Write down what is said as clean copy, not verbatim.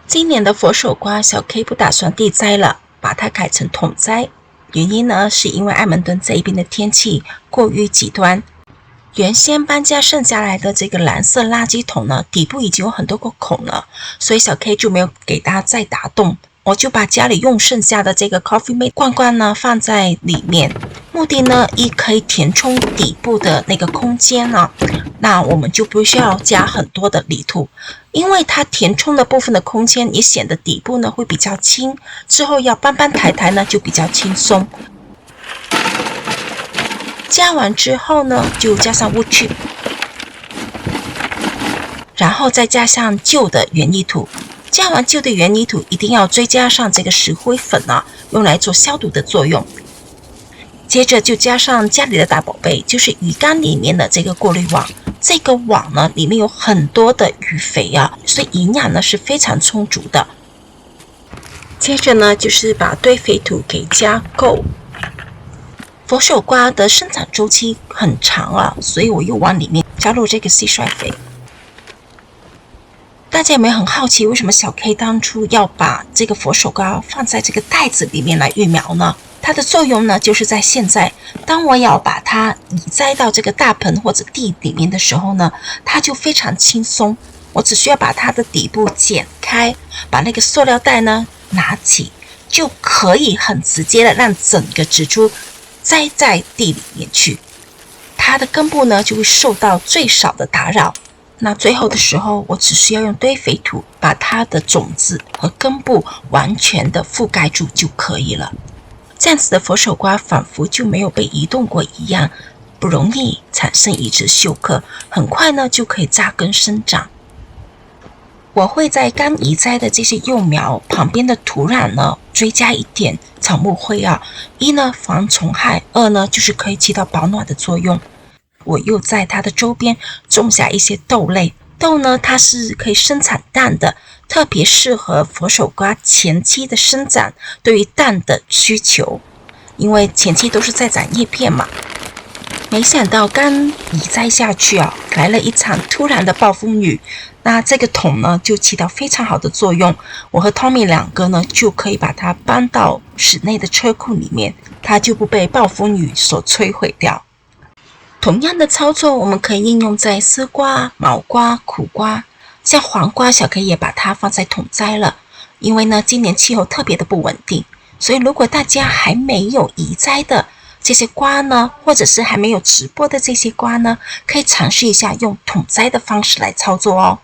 今年的佛手瓜，小 K 不打算地栽了，把它改成桶栽。原因呢，是因为爱蒙顿这一边的天气过于极端。原先搬家剩下来的这个蓝色垃圾桶呢，底部已经有很多个孔了，所以小 K 就没有给它再打洞。我就把家里用剩下的这个 Coffee Mate 罐罐呢放在里面，目的呢一可以填充底部的那个空间呢，那我们就不需要加很多的泥土，因为它填充的部分的空间也显得底部呢会比较轻，之后要搬抬呢就比较轻松。加完之后呢，就加上 wood chip， 然后再加上旧的原泥土。加完旧的原泥土，一定要追加上这个石灰粉啊，用来做消毒的作用。接着就加上家里的大宝贝，就是鱼缸里面的这个过滤网。这个网呢，里面有很多的鱼肥啊，所以营养呢是非常充足的。接着呢，就是把堆肥土给加够。佛手瓜的生长周期很长啊，所以我又往里面加入这个蟋蟀肥。大家有没有很好奇，为什么小 K 当初要把这个佛手瓜放在这个袋子里面来育苗呢？它的作用呢，就是在现在，当我要把它移栽到这个大盆或者地里面的时候呢，它就非常轻松。我只需要把它的底部剪开，把那个塑料袋呢拿起，就可以很直接的让整个植株栽在地里面去。它的根部呢就会受到最少的打扰。那最后的时候，我只需要用堆肥土把它的种子和根部完全的覆盖住就可以了。这样子的佛手瓜仿佛就没有被移动过一样，不容易产生移植休克，很快呢就可以扎根生长。我会在刚移栽的这些幼苗旁边的土壤呢追加一点草木灰啊，一呢防虫害，二呢就是可以起到保暖的作用。我又在它的周边种下一些豆类，豆呢它是可以生产蛋的，特别适合佛手瓜前期的生长，对于蛋的需求，因为前期都是在长叶片嘛。没想到刚移栽下去啊，来了一场突然的暴风雨，那这个桶呢就起到非常好的作用，我和 Tommy 两个呢就可以把它搬到室内的车库里面，它就不被暴风雨所摧毁掉。同样的操作，我们可以应用在丝瓜、毛瓜、苦瓜，像黄瓜，小 K 也把它放在桶栽了。因为呢，今年气候特别的不稳定，所以如果大家还没有移栽的这些瓜呢，或者是还没有直播的这些瓜呢，可以尝试一下用桶栽的方式来操作哦。